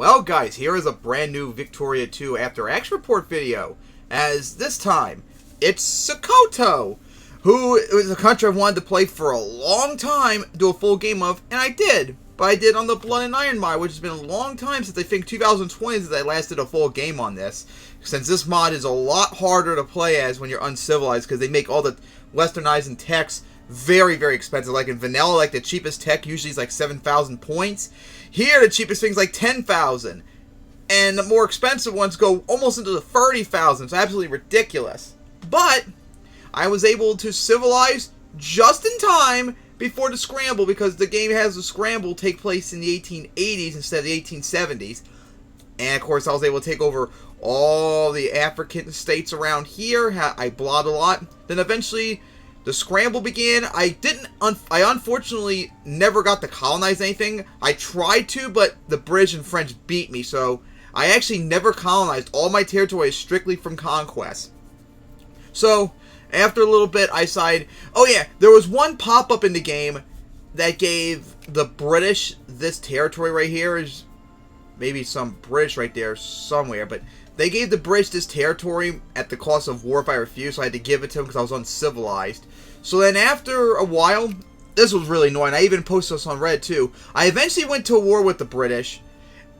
Well guys, here is a brand new Victoria 2 After Action Report video, as this time, it's Sokoto, who is a country I've wanted to play for a long time, do a full game of, and I did. But I did on the Blood and Iron mod, which has been a long time since I think 2020 since I last did a full game on this. Since this mod is a lot harder to play as when you're uncivilized, because they make all the westernizing techs very, very expensive. Like in vanilla, like the cheapest tech usually is like 7,000 points. Here, the cheapest thing's like 10,000. And the more expensive ones go almost into the 30,000. It's absolutely ridiculous. But I was able to civilize just in time before the scramble, because the game has the scramble take place in the 1880s instead of the 1870s. And of course, I was able to take over all the African states around here. I blobbed a lot. Then eventually, the scramble began. I unfortunately never got to colonize anything. I tried to, but the British and French beat me, so I actually never colonized. All my territory is strictly from conquest. So, after a little bit, I decided, oh yeah, there was one pop-up in the game that gave the British this territory right here. Is maybe some British right there somewhere, but they gave the British this territory at the cost of war if I refused, so I had to give it to them because I was uncivilized. So then after a while, this was really annoying. I even posted this on Reddit too. I eventually went to war with the British,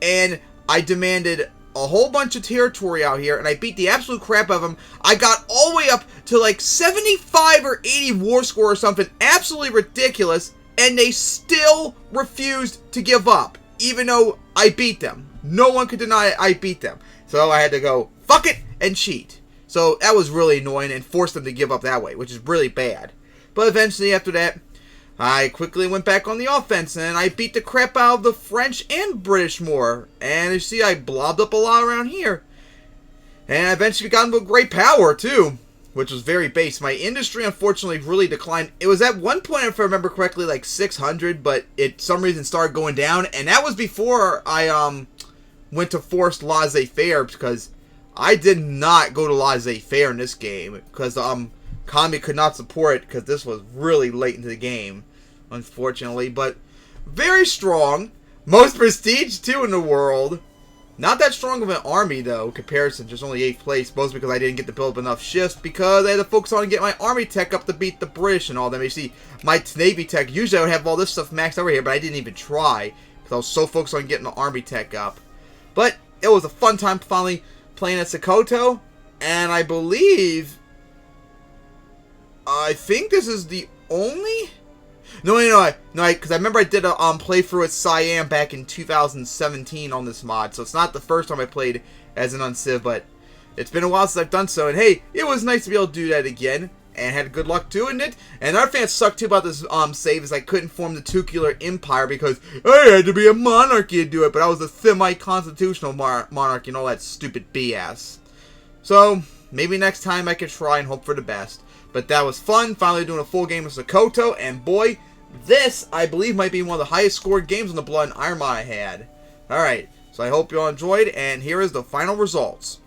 and I demanded a whole bunch of territory out here, and I beat the absolute crap out of them. I got all the way up to like 75 or 80 war score or something absolutely ridiculous, and they still refused to give up, even though I beat them. No one could deny I beat them. So I had to go, fuck it, and cheat. So that was really annoying and forced them to give up that way, which is really bad. But eventually, after that, I quickly went back on the offense, and I beat the crap out of the French and British more. And you see, I blobbed up a lot around here. And I eventually got into a great power, too, which was very base. My industry, unfortunately, really declined. It was at one point, if I remember correctly, like 600, but it, some reason, started going down. And that was before I went to forced laissez-faire, because I did not go to laissez-faire in this game, because Kami could not support it, because this was really late into the game, unfortunately. But very strong. Most prestige, too, in the world. Not that strong of an army, though, comparison. Just only 8th place, mostly because I didn't get to build up enough shifts, because I had to focus on getting my army tech up to beat the British and all them. You see, my navy tech, usually I would have all this stuff maxed over here, but I didn't even try, because I was so focused on getting the army tech up. But it was a fun time finally playing at Sokoto, and I believe, I think this is the only, no, because I remember I did a playthrough with Siam back in 2017 on this mod, so it's not the first time I played as an unciv, but it's been a while since I've done so, and hey, it was nice to be able to do that again, and had good luck doing it. And our fans sucked too about this save, is I couldn't form the tutelar empire because I had to be a monarchy to do it, but I was a semi-constitutional monarchy and all that stupid BS. So maybe next time I can try and hope for the best. But that was fun, finally doing a full game of Sokoto, and boy, this I believe might be one of the highest scored games on the Blood and Iron mod I had. Alright, so I hope you all enjoyed, and here is the final results.